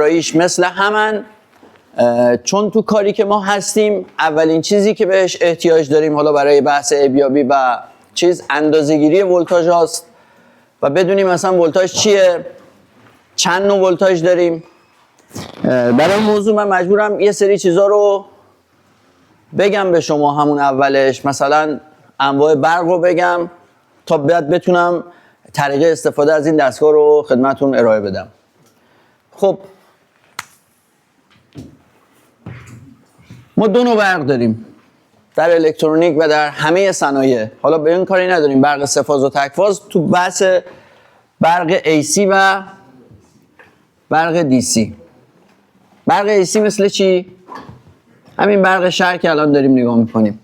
کاراییش مثل همن، چون تو کاری که ما هستیم اولین چیزی که بهش احتیاج داریم حالا برای بحث ارزیابی و چیز اندازه‌گیری ولتاژ هاست و بدونیم مثلا ولتاژ چیه، چند نوع ولتاژ داریم. برای این موضوع من مجبورم یه سری چیزا رو بگم به شما همون اولش، مثلا انواع برق رو بگم تا بعد بتونم طریقه استفاده از این دستگاه رو خدمتتون ارائه بدم. خب ما دو نوع برق داریم در الکترونیک و در همه صنایع. حالا به این کاری نداریم برق سه فاز و تک فاز. تو بحث برق AC و برق DC. برق AC مثل چی؟ همین برق شرق که الان داریم نگاه میکنیم،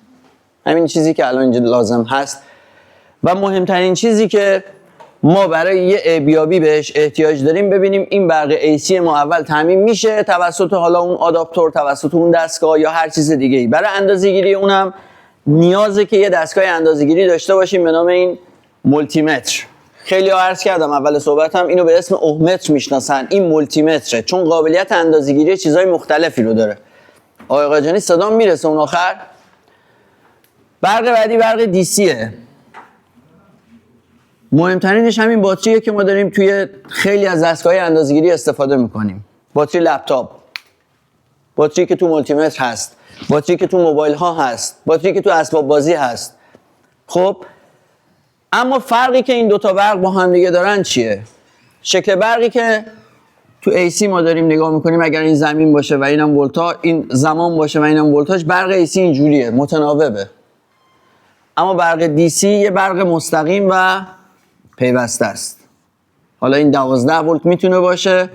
همین چیزی که الان اینجا لازم هست. و مهمترین چیزی که ما برای یه ارزیابی بهش احتیاج داریم، ببینیم این برق AC ما اول تامین میشه توسط حالا اون آداپتور، توسط اون دستگاه یا هر چیز دیگه ای. برای اندازه‌گیری اونم نیازه که یه دستگاه اندازه‌گیری داشته باشیم به نام این مولتی متر. خیلی عرض کردم اول صحبتم اینو به اسم اوهمتر میشناسن. این مولتی متره چون قابلیت اندازه‌گیری چیزای مختلفی رو داره. آقای قاجانی صدام میرسه اون آخر؟ برق بعدی برق دیسیه. مهمترینش همین باتریه که ما داریم توی خیلی از دستگاه‌های اندازه‌گیری استفاده میکنیم. باتری لپتاپ، باتری که تو مولتی متر هست، باتری که تو موبایل ها هست، باتری که تو اسباب بازی هست. خب اما فرقی که این دوتا برق با هم دیگه دارن چیه؟ شکل برقی که تو AC ما داریم نگاه میکنیم، اگر این زمین باشه و اینم ولتاژ، این زمان باشه و اینم ولتاژ، برق AC اینجوریه، متناوبه. اما برق DC یه برق مستقیم و پیوسته است. حالا این 12 ولت میتونه باشه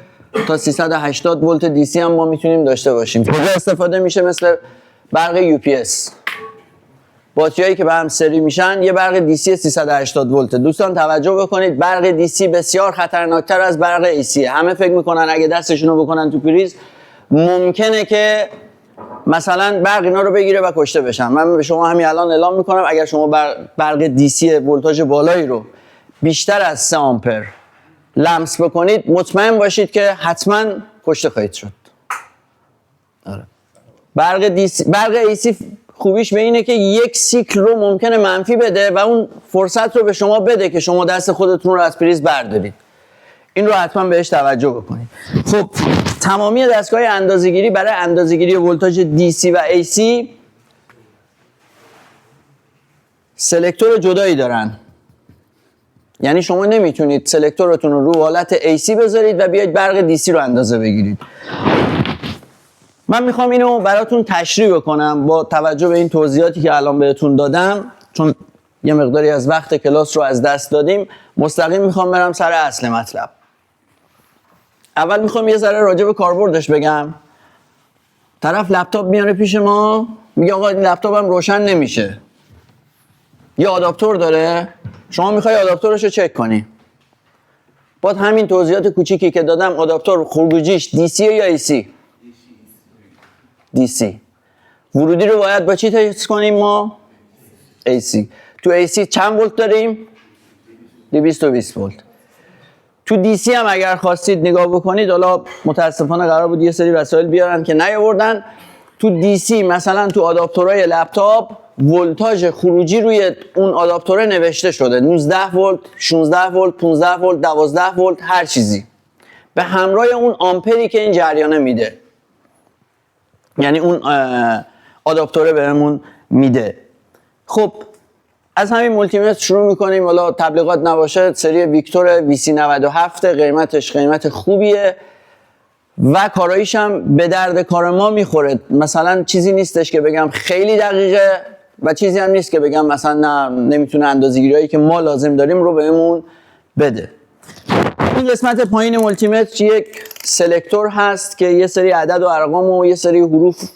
تا 380 ولت DC هم ما میتونیم داشته باشیم. کجا استفاده میشه؟ مثل برق UPS. باتریایی که به هم سری میشن یه برق DC 380 ولت. دوستان توجه بکنید، برق DC بسیار خطرناکتر از برق AC. همه فکر میکنن اگه دستشونو بکنن تو پریز ممکنه که مثلا برق اینا رو بگیره و کشته بشن. من به شما همین الان اعلام میکنم اگر شما برق DC ولتاژ بالایی رو بیشتر از 3 آمپر لمس بکنید، مطمئن باشید که حتما کشته خواهید شد. آره. برق AC خوبیش به اینه که یک سیکل رو ممکنه منفی بده و اون فرصت رو به شما بده که شما دست خودتون رو از پریز بردارید. این رو حتما بهش توجه بکنید. خب تمامی دستگاه اندازه‌گیری برای اندازه‌گیری ولتاژ DC و AC سلکتور جدایی دارن. یعنی شما نمیتونید سلکتورتون رو رو حالت AC بذارید و بیاید برق DC رو اندازه بگیرید. من میخوام اینو براتون تشریح بکنم با توجه به این توضیحاتی که الان بهتون دادم، چون یه مقداری از وقت کلاس رو از دست دادیم. مستقیم میخوام برم سر اصل مطلب. اول میخوام یه ذره راجع به کاربردش بگم. طرف لپتاپ میاره پیش ما، میگه آقا این لپتاپم روشن نمیشه. یه آداپتور داره، شما میخوای آداپتورش رو چک کنی. بعد همین توضیحات کوچیکی که دادم، آداپتور خروجیش DC یا AC؟ DC. ورودی رو باید با چی تست کنیم ما؟ AC. تو AC چند ولت داریم؟ 220 ولت. تو DC هم اگر خواستید نگاه بکنید، حالا متاسفانه قرار بود یه سری وسایل بیارن که نیاوردن. تو DC مثلا تو آداپتورهای لپتاپ ولتاژ خروجی روی اون آداپتور نوشته شده 19 ولت، 16 ولت، 15 ولت، 12 ولت، هر چیزی به همراه اون آمپری که این جریانه میده. یعنی اون آداپتوره بهمون میده. خب از همین مولتی متر شروع میکنیم. حالا تبلیغات نباشه، سری ویکتور VC97 قیمتش قیمت خوبیه و کاراییش هم به درد کار ما میخوره. مثلا چیزی نیستش که بگم خیلی دقیقه و چیزی هم نیست که بگم مثلا نه نمیتونه اندازه‌گیریایی که ما لازم داریم رو بهمون بده. این قسمت پایین مولتی متر یک سلکتور هست که یه سری عدد و ارقام و یه سری حروف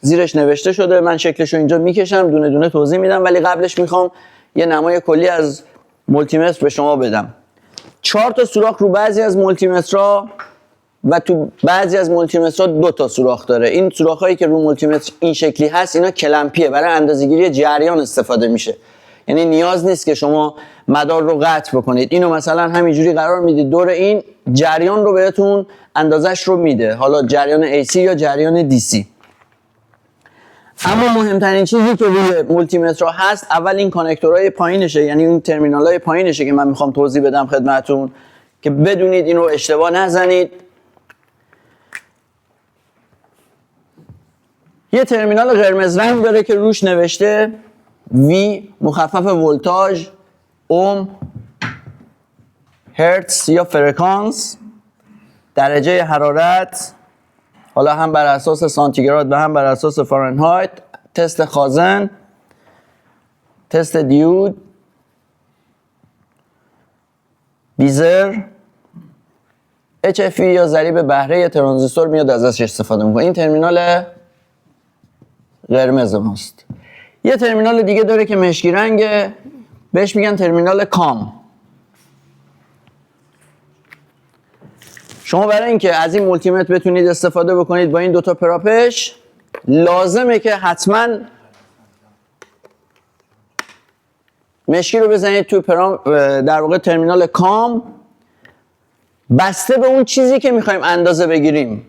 زیرش نوشته شده. من شکلش رو اینجا میکشم، دونه دونه توضیح میدم، ولی قبلش میخوام یه نمای کلی از مولتی متر به شما بدم. 4 تا سوراخ رو بعضی از مولتی مترها و تو بعضی از مولتی مترها 2 تا سوراخ داره. این سوراخ‌هایی که رو مولتی متر این شکلی هست اینا کلمپیه، برای اندازه‌گیری جریان استفاده میشه. یعنی نیاز نیست که شما مدار رو قطع بکنید. اینو مثلا همینجوری قرار میدید دور این، جریان رو بهتون اندازش رو میده، حالا جریان AC یا جریان DC. اما مهمترین چیزی که روی مولتیمتر هست اول این کانکتورهای پایینشه، یعنی این ترمینالهای پایینشه که من میخوام توضیح بدم خدمتتون که بدونید اینو اشتباه نزنید. یه ترمینال قرمز رنگ داره که روش نوشته V مخفف ولتاژ، اوم، هرتز یا فرکانس، درجه حرارت، حالا هم بر اساس سانتیگراد و هم بر اساس فارنهایت، تست خازن، تست دیود، بیزر، HFE یا ضریب بهره ترانزیستور میاد ازش استفاده میکنه. این ترمینال قرمز ماست. یه ترمینال دیگه داره که مشکی رنگه، بهش میگن ترمینال کام. شما برای اینکه از این مولتیمتر بتونید استفاده بکنید با این دوتا پراپش، لازمه که حتما مشکی رو بزنید تو در واقع ترمینال کام، بسته به اون چیزی که میخوایم اندازه بگیریم.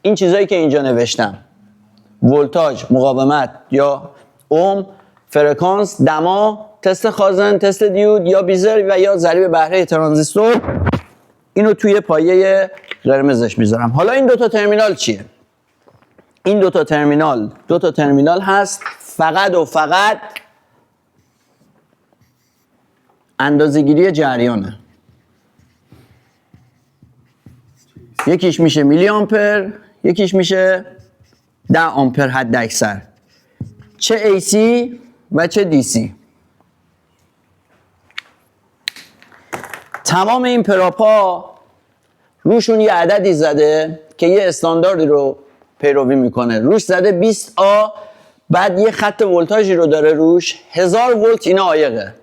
این چیزایی که اینجا نوشتم: ولتاژ، مقاومت یا اوم، فرکانس، دما، تست خازن، تست دیود یا بیزر و یا ضریب بهره ترانزیستور، اینو توی پایه قرمزش میذارم. حالا این دوتا ترمینال چیه؟ این دوتا ترمینال هست فقط و فقط اندازه‌گیری جریانه. یکیش میشه میلی آمپر، یکیش میشه 10 آمپر حد اکثر، چه AC و چه DC. تمام این پراپا روشون یه عددی زده که یه استانداردی رو پیروی میکنه. روش زده 20A، بعد یه خط ولتاژی رو داره روش 1000 ولت. اینا عایقه.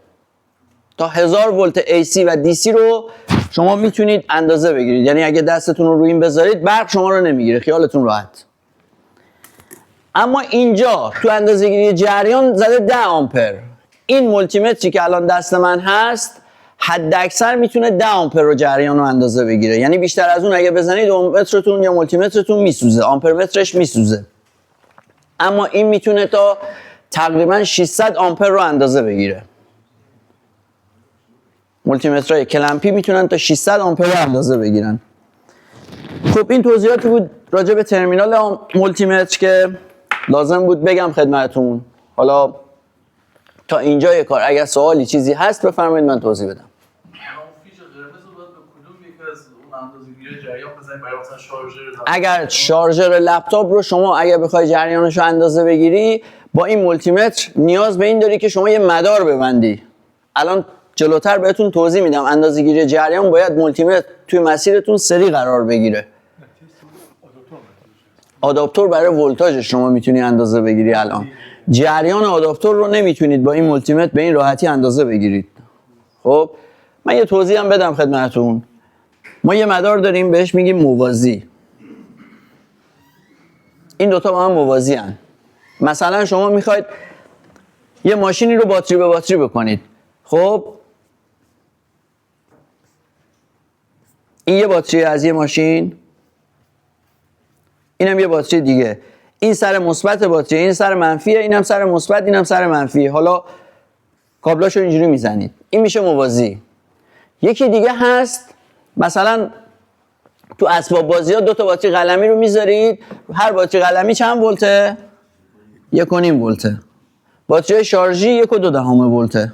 تا 1000 ولت AC و DC رو شما میتونید اندازه بگیرید. یعنی اگه دستتون رو روی این بذارید برق شما رو نمیگیره، خیالتون راحت. اما اینجا تو اندازه‌گیری جریان زده 10 آمپر. این مولتیمتری که الان دست من هست حد اکثر میتونه 10 آمپر رو جریان رو اندازه بگیره. یعنی بیشتر از اون اگه بزنید اومترتون یا مولتیمترتون میسوزه، آمپرمترش میسوزه. اما این میتونه تا تقریبا 600 آمپر رو اندازه بگیره. مولتیمترهای کلمپی میتونن تا 600 آمپر رو اندازه بگیرن. خب این توضیحاتی بود راجع به ترمینال مولتیمتر که لازم بود بگم خدمتتون. حالا تا اینجای کار اگر سوالی چیزی هست بفرمایید من توضیح بدم. اگر شارژر لپتاپ رو شما اگر بخوای جریانش رو اندازه بگیری با این مولتیمتر نیاز به این داری که شما یه مدار ببندی. الان جلوتر بهتون توضیح میدم اندازه‌گیری جریان باید مولتیمتر توی مسیرتون سری قرار بگیره. آداپتور برای ولتاژ شما میتونی اندازه بگیری. الان جریان آداپتور رو نمیتونید با این مولتیمتر به این راحتی اندازه بگیرید. خب من یه توضیح هم بدم خدمتتون. ما یه مدار داریم بهش میگیم موازی. این دوتا با هم موازی هن. مثلا شما میخواید یه ماشینی رو باتری به باتری بکنید. خب این یه باتری از یه ماشین، اینم یه باتری دیگه. این سر مثبت باتری، این سر منفیه، اینم سر مثبت، اینم سر منفی. حالا کابلاشو اینجوری میزنید. این میشه موازی. یکی دیگه هست مثلا تو اسباب بازی ها دو تا باتری قلمی رو میذارید. هر باتری قلمی چند ولته؟ 1.5 ولته. باتری شارژی 1.2 ولته.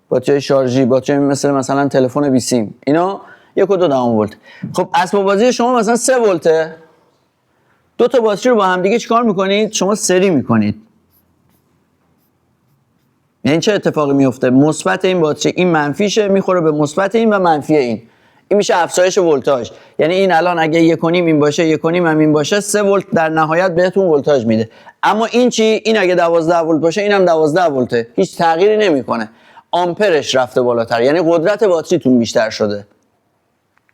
باتری شارژی، باتری مثلا تلفن 20 سیم، اینا 1.2 ولت. خب اسباب بازی شما مثلا 3 ولته. دو تا باتری رو با هم دیگه چیکار میکنید؟ شما سری میکنید. یعنی چه اتفاقی میفته؟ مثبت این باتری این منفیشه میخوره به مثبت این و منفی این. این میشه افزایش ولتاژ. یعنی این الان اگه 1.5 این باشه 1.5 هم این باشه 3 ولت در نهایت بهتون ولتاژ میده. اما این چی؟ این اگه 12 ولت باشه اینم 12 ولته. هیچ تغییری نمیکنه. آمپرش رفته بالاتر. یعنی قدرت باتریتون بیشتر شده.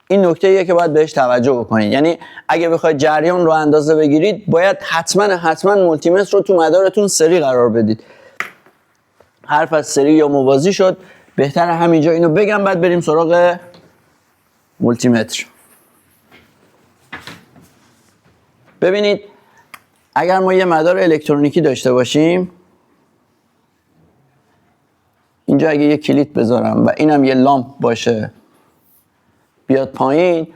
این نکته ایه که باید بهش توجه بکنید. یعنی اگه بخواید جریان رو اندازه بگیرید باید حتما مولتیمتر رو تو مدارتون سری قرار بدید. حرف از سری یا موازی شد. بهتره همینجا اینو بگم بعد بریم سراغ مولتیمتر. ببینید اگر ما یه مدار الکترونیکی داشته باشیم، اینجا اگه یه کلید بذارم و اینم یه لامپ باشه بیاد پایین،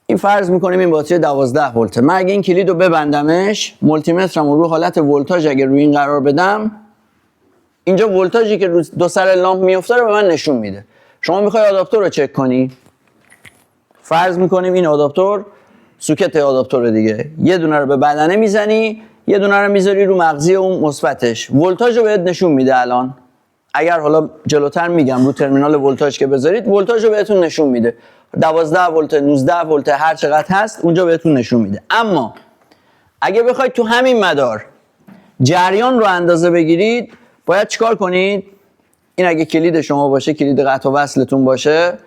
این فرض میکنیم این باتری 12 ولته. من اگه این کلید رو ببندمش، مولتیمترم رو حالت ولتاژ اگه روی این قرار بدم، اینجا ولتاژی که رو دو سر لامپ میفته رو به من نشون میده. شما میخوای آداپتور رو چک کنی، فرض میکنیم این آداپتور سوکت آداپتور دیگه، یه دونه رو به بدنه میزنی، یه دونه رو میذاری رو مغزی اون مثبتش، ولتاژ رو بهت نشون میده. الان اگر حالا جلوتر میگم رو ترمینال ولتاژ که بذارید، ولتاژ رو بهتون نشون میده، 12 ولت، 19 ولت، هر چقدر هست اونجا بهتون نشون میده. اما اگه بخواید تو همین مدار جریان رو اندازه بگیرید، باید چیکار کنید؟ این اگه کلید شما باشه، کلید قطع و وصلتون باشه،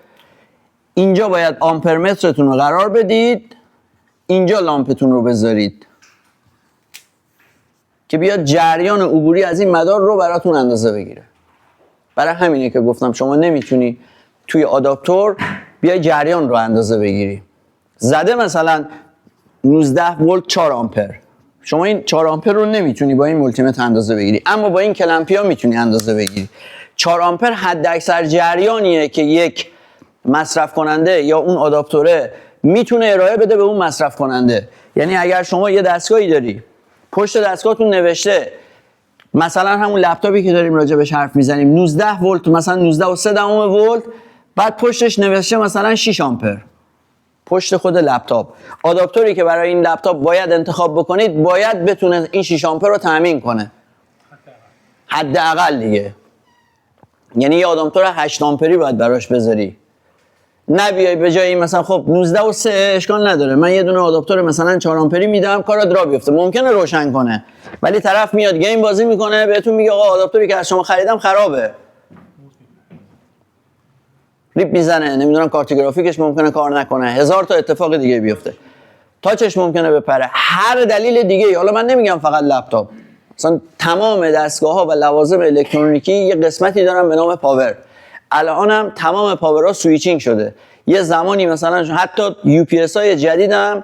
اینجا باید آمپرمترتون رو قرار بدید، اینجا لامپتون رو بذارید که بیاد جریان عبوری از این مدار رو براتون اندازه بگیره. برای همینه که گفتم شما نمیتونی توی آداپتور بیای جریان رو اندازه بگیری. زده مثلا 19 ولت 4 آمپر، شما این 4 آمپر رو نمیتونی با این مولتیمتر اندازه بگیری، اما با این کلمپیا میتونی اندازه بگیری. 4 آمپر حد اکثر جریانیه که یک مصرف کننده یا اون آداپتوره میتونه ارائه بده به اون مصرف کننده. یعنی اگر شما یه دستگاهی داری، پشت دستگاهتون نوشته، مثلا همون لپتاپی که داریم راجع بهش حرف میزنیم 19 ولت، مثلا 19 و 3 دهم ولت، بعد پشتش نوشته مثلا 6 آمپر، پشت خود لپتاپ، آداپتوری که برای این لپتاپ باید انتخاب بکنید باید بتونه این 6 آمپر رو تامین کنه حداقل دیگه. یعنی یه آداپتور 8 آمپری باید براش بذاری، نه بیای به جای این مثلا خب 19 و 3 اشکال نداره، من یه دونه آداپتور مثلا 4 آمپری میدم کارا درا بیفته، ممکنه روشن کنه، ولی طرف میاد گیم بازی میکنه بهتون میگه آقا آداپتوری که از شما خریدم خرابه، ریپ میزنه، نمیدونم کارت گرافیکش ممکنه کار نکنه، هزار تا اتفاق دیگه بیفته، تاچش ممکنه بپره، هر دلیل دیگه. حالا من نمیگم فقط لپتاپ، مثلا تمام دستگاه‌ها و لوازم الکترونیکی یه قسمتی دارن به نام پاور. الانم تمام پاورها سویچینگ شده. یه زمانی مثلا حتی یو پی اس های جدیدم،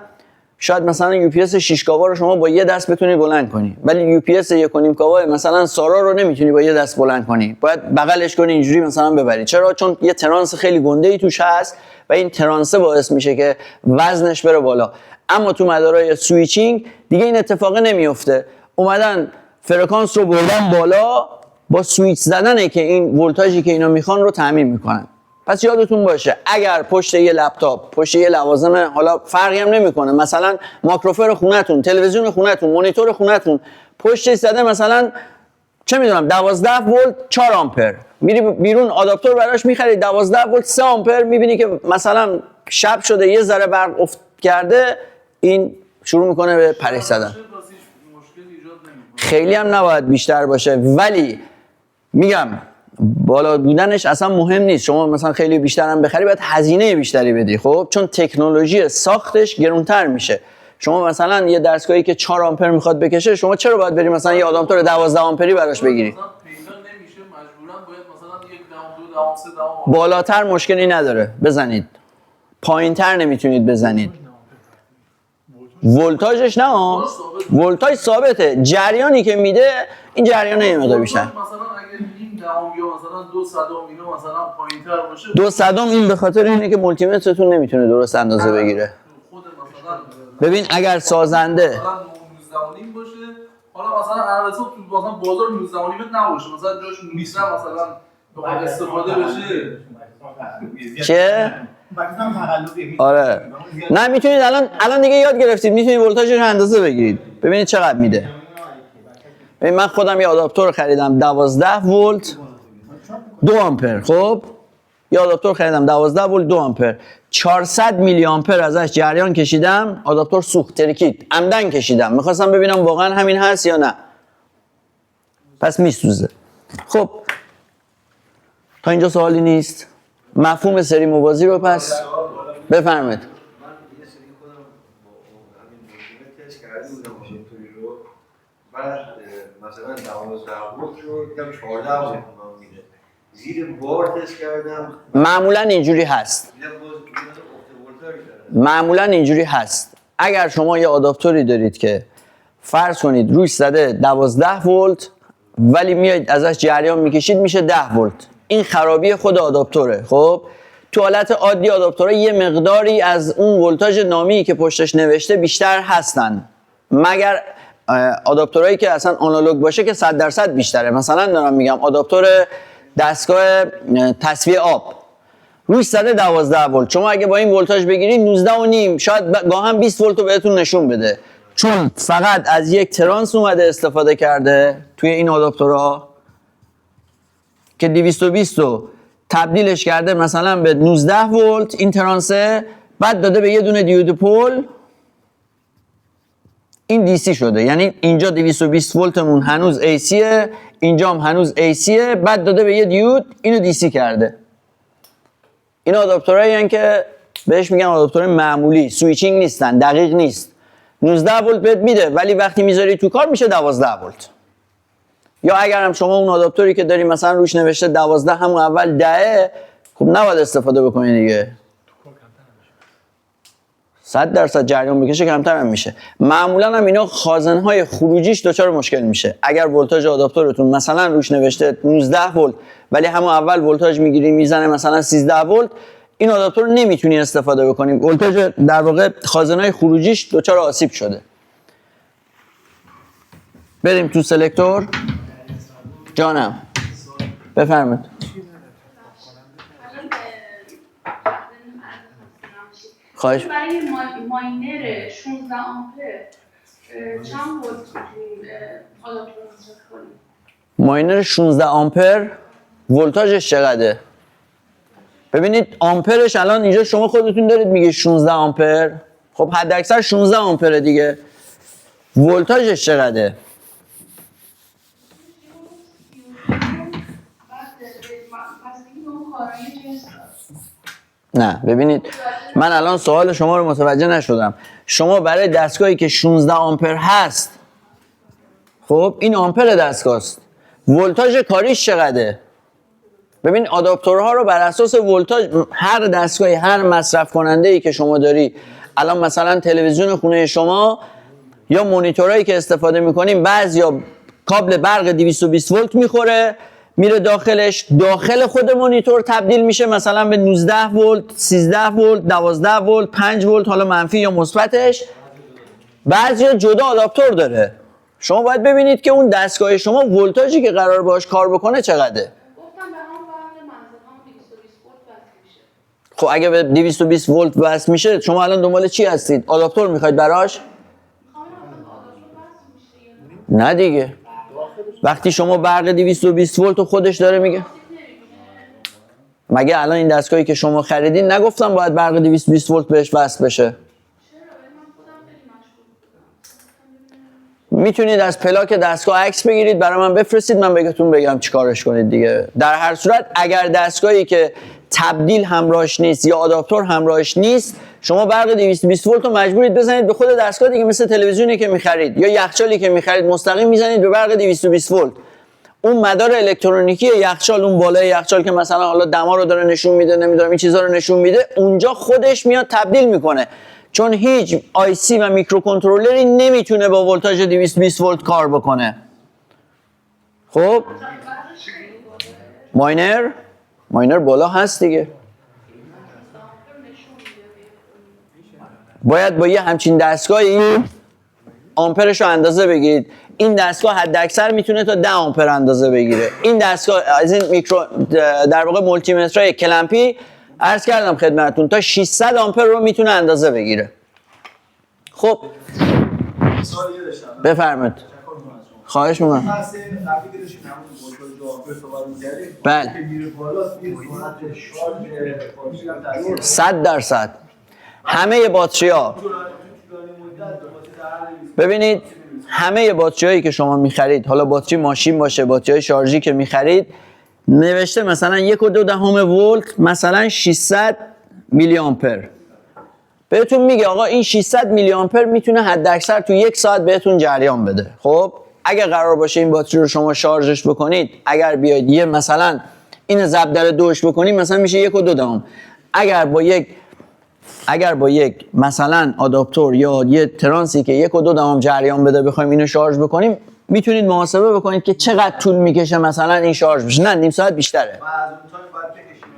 شاید مثلا یو پی اس 6 کاوا رو شما با یه دست بتونی بلند کنی، ولی یو پی اس 1.5 کاوا مثلا سارا رو نمیتونی با یه دست بلند کنی، باید بغلش کنی اینجوری مثلا ببری. چرا؟ چون یه ترانس خیلی گنده‌ای توش هست و این ترانس باعث میشه که وزنش بره بالا. اما تو مدارهای سویچینگ دیگه این اتفاق نمیفته، اومدن فرکانس رو بردن بالا، با سویچ زدنه که این ولتاژی که اینا میخوان رو تامین میکنن. پس یادتون باشه اگر پشت یه لپتاپ، پشت یه لوازم، حالا فرقی هم نمیکنه، مثلا ماکروفر خونتون، تلویزیون خونتون، مانیتور خونتون، پشتش زده مثلا چه میدونم 12 ولت 4 آمپر، میری بیرون آداپتور براش میخری 12 ولت 3 آمپر، میبینی که مثلا شب شده یه ذره برق افت کرده، این شروع میکنه به پرش زدن. خیلی هم نباید بیشتر باشه، ولی میگم بالا بودنش اصلا مهم نیست. شما مثلا خیلی بیشتر هم بخری باید هزینه بیشتری بدی، خب چون تکنولوژی ساختش گرونتر میشه. شما مثلا یه دستگاهی که 4 آمپر میخواد بکشه، شما چرا باید بری مثلا یه آداپتور 12 آمپری براش بگیری؟ بالاتر مشکلی نداره بزنید، پایینتر نمیتونید بزنید. ولتاژش نه، ولتاژ ثابته، جریانی که میده این جریان نمیده بیشتر. مثلا اگه نیم دهم یا مثلا 2 صدم اینو مثلا پایینتر باشه، 2 صدم این به خاطر اینه که مولتیمترتون نمیتونه درست اندازه بگیره. خود مثلا ببین اگر سازنده مثلا 19.5 باشه، حالا مثلا البته تو مثلا بازار 19.5 نباشه، مثلا جاش میسرم مثلا بخواد استفاده بشه چه؟ آره نه میتونید الان دیگه یاد گرفتید، میتونید ولتاژش رو اندازه بگیرید ببینید چقدر میده. ببین من خودم یه آداپتور خریدم 12 ولت 2 آمپر، خب یه آداپتور خریدم 12 ولت 2 آمپر، 400 میلی آمپر ازش جریان کشیدم، آداپتور سوخت ترکید، عمدن کشیدم، میخواستم ببینم واقعا همین هست یا نه، پس میسوزه. خب تا اینجا سوالی نیست؟ مفهوم سری موازی رو پس بفرمایید. بعد مثلا 12 بود رو دیدم 14 بود میده زیر بار تست کردم معمولا اینجوری هست. دیدم باز افت ولتاژ داره. معمولا اینجوری هست. اگر شما یه آداپتوری دارید که فرض کنید روش زده 12 ولت ولی میایید ازش جریان میکشید میشه 10 ولت، این خرابی خود آداپتوره. خب تو حالت عادی آداپتورها یه مقداری از اون ولتاژ نامی که پشتش نوشته بیشتر هستن، مگر آداپتورایی که اصلا آنالوگ باشه که 100% بیشتره. مثلا دارم میگم آداپتور دستگاه تصفیه آب روش زده 12 ولت، شما اگه با این ولتاژ بگیرید 19 و نیم شاید گاهم 20 ولت رو بهتون نشون بده، چون فقط از یک ترانس اومده استفاده کرده توی این آداپتورها که 220 رو تبدیلش کرده مثلا به 19 ولت این ترانسه، بعد داده به یه دونه دیود پول، این دی سی شده. یعنی اینجا 220 ولتمون هنوز ای سیه، اینجا هم هنوز ای سیه، بعد داده به یه دیود اینو دی سی کرده. این آداپتورایی هستن که بهش میگن آداپتور معمولی، سویچینگ نیستن، دقیق نیست. 19 ولت بهت میده ولی وقتی میذاری تو کار میشه 12 ولت. یا اگر هم شما اون آداپتوری که داری مثلا روش نوشته 12 همون اول 10، خب نباید استفاده بکنی دیگه. 100% جریان بکشه کمتر هم میشه. معمولا هم اینا خازنهای خروجیش دچار مشکل میشه. اگر ولتاژ آداپتورتون مثلا روش نوشته 19 ولت ولی همون اول ولتاژ میگیری میزنه مثلا 13 ولت، این آداپتور رو نمیتونی استفاده بکنی. ولتاژ در واقع خازنهای خروجیش دچار آسیب شده. بریم تو سلکتور. جانم بفرمایید. خواهش. برای ماینر 16 آمپر چند ولت میتونیم آداپتور مصرف کنیم؟ ماینر 16 آمپر ولتاژش چقدره؟ ببینید آمپرش الان اینجا شما خودتون دارید میگه 16 آمپر، خب حد اکثر 16 آمپره دیگه. ولتاژش چقدره؟ نه ببینید من الان سوال شما رو متوجه نشدم. شما برای دستگاهی که 16 آمپر هست، خب این آمپر دستگاه است، ولتاژ کاریش چقدره؟ ببین آداپتورها رو بر اساس ولتاژ هر دستگاهی، هر مصرف کننده ای که شما داری، الان مثلا تلویزیون خونه شما یا مونیتورایی که استفاده میکنیم بعضیا کابل برق 220 ولت میخوره میره داخلش، داخل خود مونیتور تبدیل میشه مثلا به 19 ولت، 13 ولت، 12 ولت، 5 ولت، حالا منفی یا مثبتش. بعضیا جدا آداپتور داره. شما باید ببینید که اون دستگاه شما ولتاژی که قرار باش کار بکنه چقدره. گفتم به هم برق منزل هم 220 ولت وصل میشه. خب اگه به 220 ولت وصل میشه شما الان دنبال چی هستید؟ آداپتور میخواید براش؟ میخوام آداپتور وصل میشه یا نه دیگه. وقتی شما برق 220 ولت رو خودش داره میگه، مگه الان این دستگاهی که شما خریدین نگفتم باید برق 220 ولت بهش وصل بشه؟ میتونید از پلاک دستگاه عکس بگیرید برای من بفرستید، من بهتون بگم چیکارش کنید دیگه. در هر صورت اگر دستگاهی که تبدیل همراهش نیست یا آداپتور همراهش نیست، شما برق 220 ولت رو مجبورید بزنید به خود دستگاه دیگه، مثل تلویزیونی که می‌خرید یا یخچالی که می‌خرید مستقیم میزنید به برق 220 ولت. اون مدار الکترونیکی یخچال، اون بالای یخچال که مثلا حالا دما رو داره نشون میده، نمیدونم این چیزا رو نشون میده، اونجا خودش میاد تبدیل میکنه، چون هیچ آی سی و میکروکنترلری نمیتونه با ولتاژ 220 ولت کار بکنه. خب ماینر بالا هست دیگه. باید با یه همچین دستگاهی آمپرش رو اندازه بگیرید. این دستگاه حد اکثر میتونه تا 10 آمپر اندازه بگیره. این دستگاه از این میکرو در واقع مولتی مترهای کلمپی عرض کردم خدمتتون تا 600 آمپر رو میتونه اندازه بگیره. خب سوالی داشتم. بفرمایید. خواهش می‌کنم. بحث قبلی که داشتیم همون ولتاژ آمپر صحبت می‌کردیم. بله. که میره بالا توی سرعت شارژ تاثیر 100%. همه باتری‌ها ببینید، همه باتری‌هایی که شما می‌خرید، حالا باتری ماشین باشه، باتری‌های شارژی که می‌خرید، نوشته مثلا 1.2 ولت، مثلا 600 میلی آمپر. بهتون میگه آقا این 600 میلی آمپر میتونه حد اکثر تو 1 ساعت بهتون جریان بده. خب اگر قرار باشه این باتری رو شما شارژش بکنید، اگر بیاید یه مثلا این ضرب در دوش بکنید مثلا میشه 1.2. اگر با یک مثلا آداپتور یا یه ترانسی که 1.2 جریان بده بخوایم اینو شارژ بکنیم، میتونید محاسبه بکنید که چقدر طول میکشه مثلا این شارژ بشه. نه نیم ساعت بیشتره. و از اون تایم باید بکشیم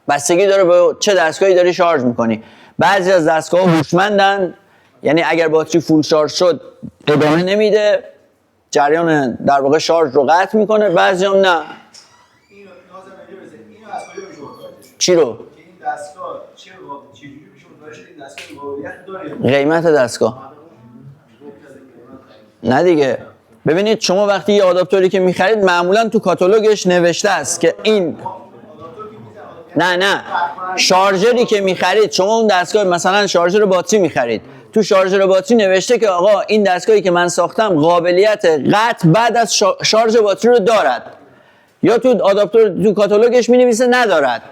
بستگی داره به چه دستگاهی داری شارژ میکنی. بعضی از دستگاه هوشمندن، یعنی اگر باتری فول شارژ شد ادامه نمیده، جریان در واقع شارژ رو قطع میکنه. بعضی هم نه. اینو نازم اینو بزنید. اینو از کجا میشه متوجه شد؟ چی رو؟ که این دستگاه چجوری میشه متوجه شد این دستگاه قابلیت داره؟ قیمت دستگاه. نه دیگه. ببینید شما وقتی یه آداپتوری که میخرید معمولا تو کاتالوگش نوشته است که این نه شارژری که میخرید، شما اون دستگاه مثلا شارژر باتری میخرید، تو شارژر باتری نوشته که آقا این دستگاهی که من ساختم قابلیت قطع بعد از شارژ باتری رو دارد، یا تو آداپتور تو کاتالوگش مینویسه ندارد.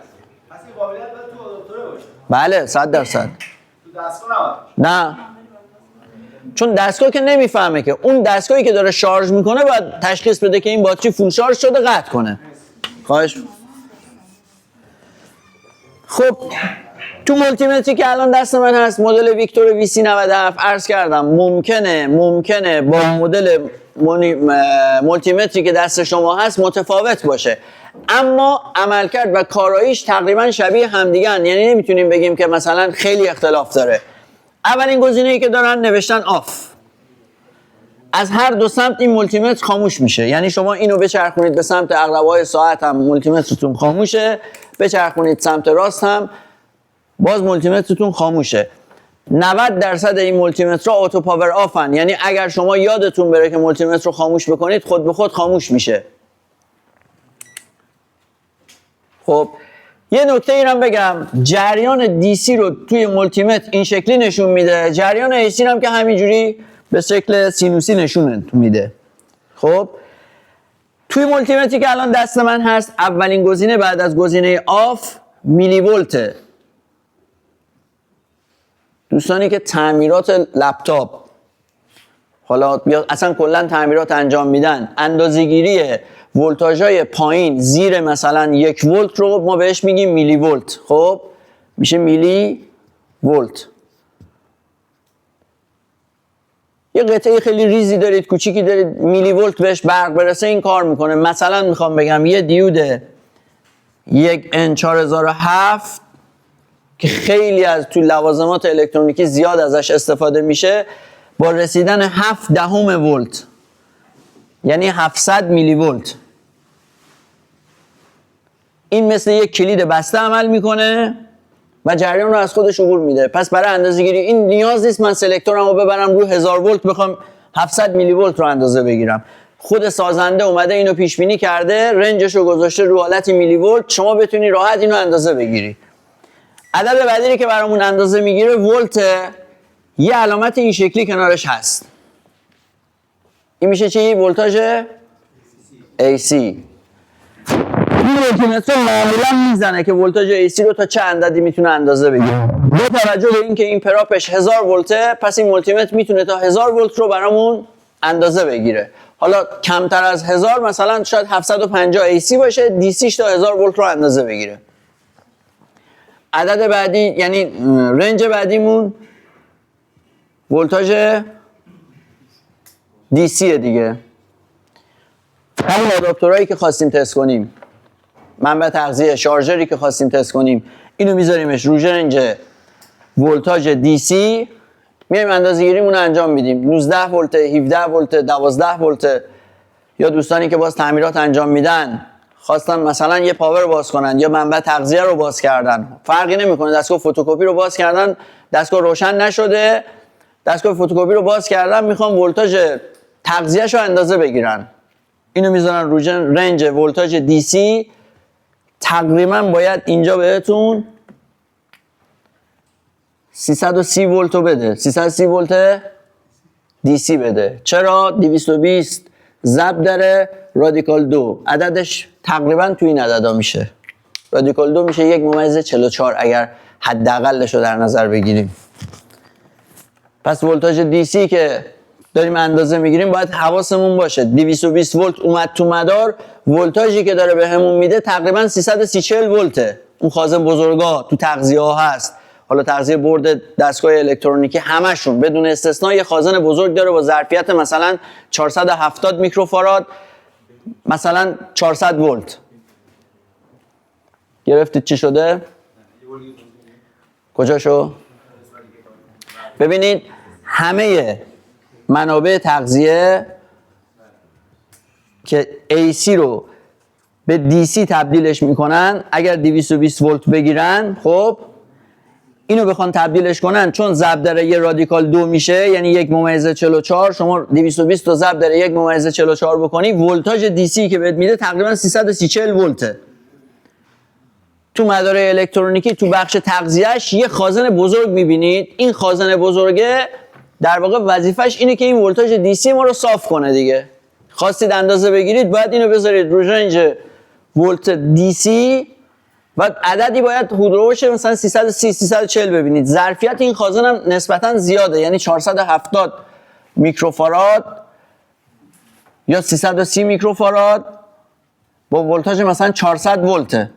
پس این قابلیت باید تو آداپتور باشه. بله 100%. تو دستگاه نباید. نه، چون دستگاه که نمیفهمه که اون دستگاهی که داره شارژ میکنه باید تشخیص بده که این باتری فول شارژ شده قطع کنه. خواهش. خب تو مولتیمتری که الان دست من هست مدل ویکتور VC97 عرض کردم ممکنه با مدل مولتیمتری که دست شما هست متفاوت باشه، اما عملکرد و کاراییش تقریبا شبیه همدیگن. یعنی نمیتونیم بگیم که مثلا خیلی اختلاف داره. اولین گزینه‌ای که دارن نوشتن آف. از هر دو سمت این مولتیمتر خاموش میشه، یعنی شما اینو بچرخونید به سمت عقربه‌های ساعت هم مولتیمترتون خاموشه، بچرخونید سمت راست هم باز مولتیمترتون خاموشه. 90% این مولتیمترها اتو پاور آفن، یعنی اگر شما یادتون بره که مولتیمتر رو خاموش بکنید خود به خود خاموش میشه. خب یه نکته ای هم بگم، جریان DC رو توی مولتیمتر این شکلی نشون میده، جریان AC هم که همینجوری به شکل سینوسی نشون میده. خب توی مولتیمتری که الان دست من هست اولین گزینه بعد از گزینه آف میلی ولته. دوستانی که تعمیرات لپتاپ حالا اصلا کلا تعمیرات انجام میدن، اندازه‌گیری ولتاژهای پایین زیر مثلا 1 ولت رو ما بهش میگیم میلی ولت. خب میشه میلی ولت. یه قطعه خیلی ریزی دارید، کوچیکی دارید، میلی ولت بهش برق برسه این کار میکنه. مثلا میخوام بگم یه دیود 1N4007 که خیلی از تو لوازمات الکترونیکی زیاد ازش استفاده میشه، با رسیدن 0.7 ولت یعنی 700 میلی ولت این مثل یک کلید بسته عمل میکنه و جریان رو از خودش عبور میده. پس برای اندازه‌گیری این نیاز نیست من سلکتورمو ببرم رو 1000 ولت بخوام 700 میلی ولت رو اندازه بگیرم. خود سازنده اومده اینو پیش بینی کرده، رنجش رو گذاشته رو حالت میلی ولت، شما بتونی راحت اینو اندازه بگیری. عدد بعدی که برامون اندازه میگیره ولت، یه علامت این شکلی کنارش هست. این میشه چی؟ ولتاژ AC. این مولتیمتر معمولا میزنه که ولتاژ AC رو تا چه عددی میتونه اندازه بگیره. با توجه به اینکه این پراپش 1000 ولته، پس این مولتیمتر میتونه تا 1000 ولت رو برامون اندازه بگیره. حالا کمتر از 1000 مثلا شاید 750 AC باشه، DCش تا 1000 ولت رو اندازه بگیره. عدد بعدی یعنی رنج بعدیمون ولتاژ DC دیگه. همون آداپتورایی که خواستیم تست کنیم، منبع تغذیه، شارژری که خواستیم تست کنیم، اینو میذاریمش رو رنج ولتاژ DC، میایم اندازه‌گیریمون رو انجام میدیم. 19 ولت، 17 ولت، 12 ولت. یا دوستانی که باز تعمیرات انجام میدن خواستن مثلا یه پاور رو باز کنن یا منبع تغذیه رو باز کردن، فرقی نمیکنه، دستگاه فتوکپی رو باز کردن، دستگاه روشن نشده، دستگاه فتوکپی رو باز کردن، میخوان ولتاژ تغذیه‌ش رو اندازه بگیرن، اینو میذارن رو رنج ولتاژ DC. تقریبا باید اینجا بهتون 330 ولت رو بده، 330 ولت DC بده. چرا؟ 220 ضرب در رادیکال 2، عددش تقریبا تو این عددا میشه. رادیکال 2 میشه 1/44 اگر حداقلش رو در نظر بگیریم. پس ولتاژ DC که داریم اندازه میگیریم باید حواسمون باشه 220 ولت اومد تو مدار، ولتاژی که داره بهمون میده تقریبا 340 ولته. اون خازن بزرگا تو تغذیه ها هست، حالا تغذیه برد دستگاه الکترونیکی همشون بدون استثنا یه خازن بزرگ داره با ظرفیت مثلا 470 میکروفاراد، مثلا 400 ولت. گرفتید چی شده؟ کجا شو؟ ببینید همه منابع تغذیه که AC رو به DC تبدیلش میکنن، اگر 220 ولت بگیرن، خب اینو بخوان تبدیلش کنن، چون ضرب در یه رادیکال 2 میشه، یعنی 1/44، شما 220 رو ضرب در 1/44 بکنی، ولتاژ DC که بهت میده تقریبا 340 ولته. تو مدار الکترونیکی تو بخش تغذیهش یه خازن بزرگ میبینید. این خازن بزرگه در واقع وظیفش اینه که این ولتاژ DC ما رو صاف کنه دیگه. خواستید اندازه بگیرید باید اینو بذارید رو رنج ولت DC و عددی باید حدود باشه مثلا 330 340 ببینید. ظرفیت این خازن هم نسبتا زیاده، یعنی 470 میکروفاراد یا 330 میکروفاراد با ولتاژ مثلا 400 ولته.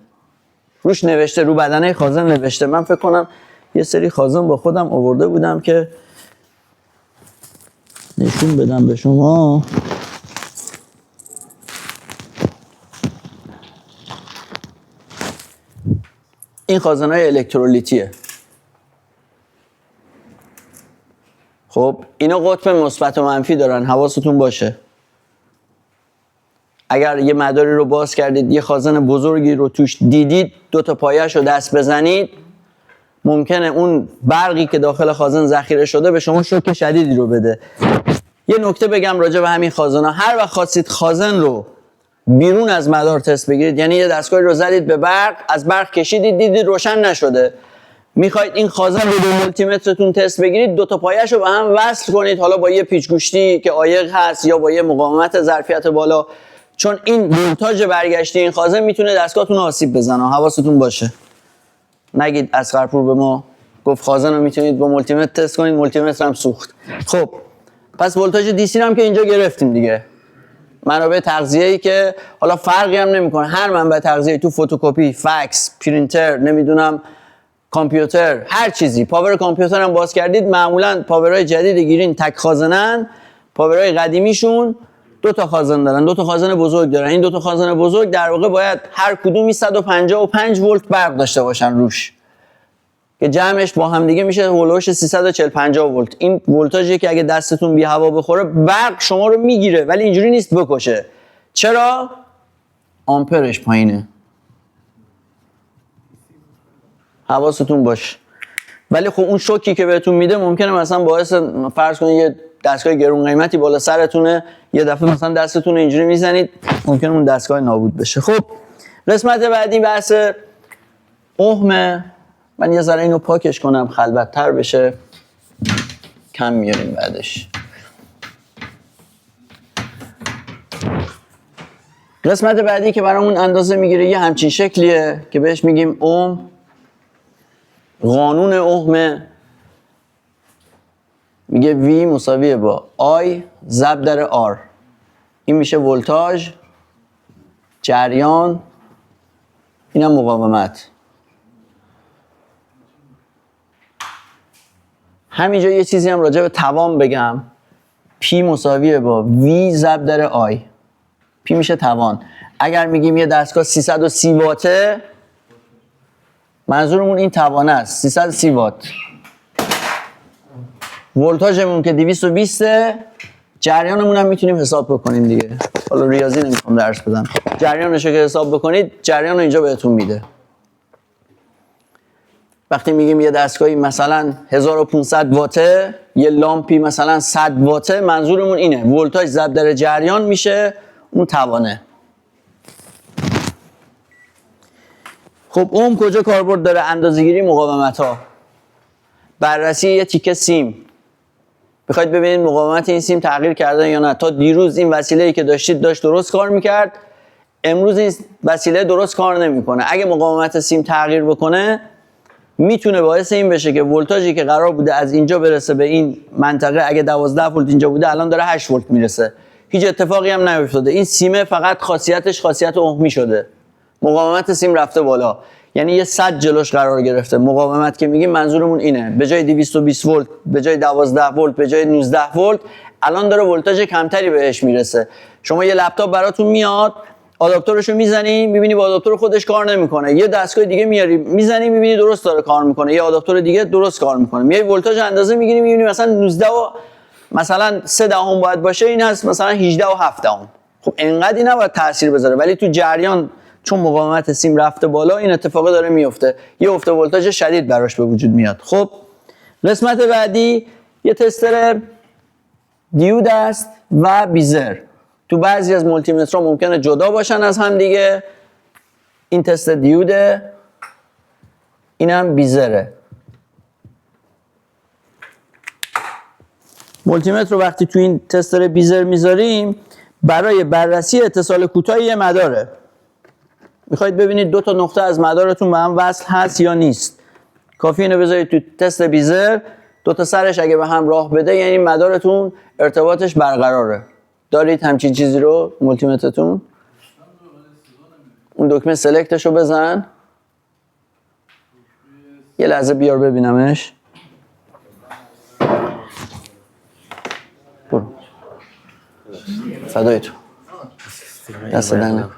روش نوشته، رو بدنه خازن نوشته. من فکر کنم یه سری خازن با خودم آورده بودم که نشون بدم به شما. این خازن‌های الکترولیتیه. خب اینا قطب مثبت و منفی دارن، حواستون باشه. اگر یه مداری رو باز کردید، یه خازن بزرگی رو توش دیدید، 2 تا پایه‌اش رو دست بزنید، ممکنه اون برقی که داخل خازن ذخیره شده به شما شوک شدیدی رو بده. یه نکته بگم راجع به همین خازن‌ها. هر وقت خواستید خازن رو بیرون از مدار تست بگیرید، یعنی یه دستگاهی رو زدید به برق، از برق کشیدید، دیدید روشن نشده، میخواید این خازن رو به مولتی مترتون تست بگیرید، 2 تا پایه‌اش رو به هم وصل کنید، حالا با یه پیچ‌گوشتی که عایق هست یا با یه مقاومت ظرفیت بالا، چون این ولتاژ برگشتی این خازن میتونه دستگاهتون رو آسیب بزنه. حواستون باشه. نگید اصغرپور به ما گفت خازن رو میتونید با مولتی متر تست کنید، مولتی متر هم سوخت. خب پس ولتاژ DC هم که اینجا گرفتیم دیگه. منابع تغذیه‌ای که حالا فرقی هم نمیکنه، هر منبع تغذیه‌ای تو فتوکپی، فکس، پرینتر، نمیدونم کامپیوتر، هر چیزی، پاور کامپیوتر هم باز کردید، معمولا پاورهای جدید گیرین تک خازنن، پاورهای قدیمیشون 2 تا خازن دارن، 2 تا خازن بزرگ دارن. این 2 تا خازن بزرگ در واقع باید هر کدومی 155 ولت برق داشته باشن روش، که جمعش با هم دیگه میشه هولوش 340 50 ولت. این ولتاژی که اگه دستتون بی هوا بخوره برق شما رو میگیره، ولی اینجوری نیست بکشه. چرا؟ آمپرش پایینه. حواستون باشه. ولی خب اون شوکی که بهتون میده ممکنه مثلا باعث، فرض کنید یه دستگاه گرون قیمتی بالا سرتونه، یه دفعه مثلا دستتون اینجوری میزنید، ممکنه اون دستگاه نابود بشه. خب قسمت بعدی بحث اوهمه. من یه ذره اینو پاکش کنم خلوت‌تر بشه، کم میاریم بعدش. قسمت بعدی که برامون اندازه میگیره یه همچین شکلیه که بهش میگیم اوم. قانون اوهمه میگه V مساویه با I ضرب در R. این میشه ولتاژ، جریان، اینم مقاومت. همینجا یه چیزی هم راجع به توان بگم. P مساویه با V ضرب در I. P میشه توان. اگر میگیم یه دستگاه 330 واته، منظورمون این توانه است، 330 وات. ولتاژمون که 220، جریانمون هم میتونیم حساب بکنیم دیگه. حالا ریاضی نمیخوام درس بدم. جریانش رو که حساب بکنید، جریان رو اینجا بهتون میده. وقتی میگیم یه دستگاهی مثلا 1500 واته، یه لامپی مثلا 100 واته، منظورمون اینه ولتاژ ضرب در جریان میشه اون توانه. خب اوم کجا کاربرد داره؟ اندازه‌گیری مقاومت ها. بررسی یه تیکه سیم. بخواید ببینید مقاومت این سیم تغییر کرده یا نه. تا دیروز این وسیله‌ای که داشتید داشت درست کار میکرد، امروز این وسیله درست کار نمیکنه. اگه مقاومت سیم تغییر بکنه، میتونه باعث این بشه که ولتاژی که قرار بوده از اینجا برسه به این منطقه، اگه 12 ولت اینجا بوده الان داره 8 ولت میرسه. هیچ اتفاقی هم نیفتاده. این سیمه فقط خاصیتش خاصیت عمقی شده. مقاومت سیم رفته بالا. یعنی یه 100 جلوش قرار گرفته. مقاومت که میگیم منظورمون اینه. به جای 220 ولت، به جای 12 ولت، به جای 19 ولت، الان داره ولتاژ کمتری بهش میرسه. شما یه لپتاپ براتون میاد، آداپتورشو میزنی، میبینی با آداپتور خودش کار نمیکنه. یه دستگاه دیگه میاری، میزنی، میبینی درست داره کار میکنه. یه آداپتور دیگه درست کار میکنه. میای ولتاژ اندازه میگیری، میبینی مثلا 19 و مثلا 3 دهم باید باشه، این هست مثلا 18 و 7 دهم. خب انقدی نباید تاثیر بذاره، ولی تو جریان چون مقاومت سیم رفته بالا این اتفاق داره میفته. یه افت ولتاژ شدید براش به وجود میاد. خب قسمت بعدی یه تستر دیود است و بیزر. تو بعضی از مولتی مترها ممکنه جدا باشن از هم دیگه. این تست دیوده، اینم بیزره. مولتی متر رو وقتی تو این تستر بیزر میذاریم برای بررسی اتصال کوتاهی یه مداره. میخواید ببینید دو تا نقطه از مدارتون به هم وصل هست یا نیست. کافیه اینو بذارید تو تست بیزر، دو تا سرش اگه به هم راه بده یعنی مدارتون ارتباطش برقراره. دارید همچین چیزی رو مولتی مترتون؟ اون دکمه سلکتش رو بزن. یه لحظه بیار ببینمش. برو. فدای تو. دست دهنه.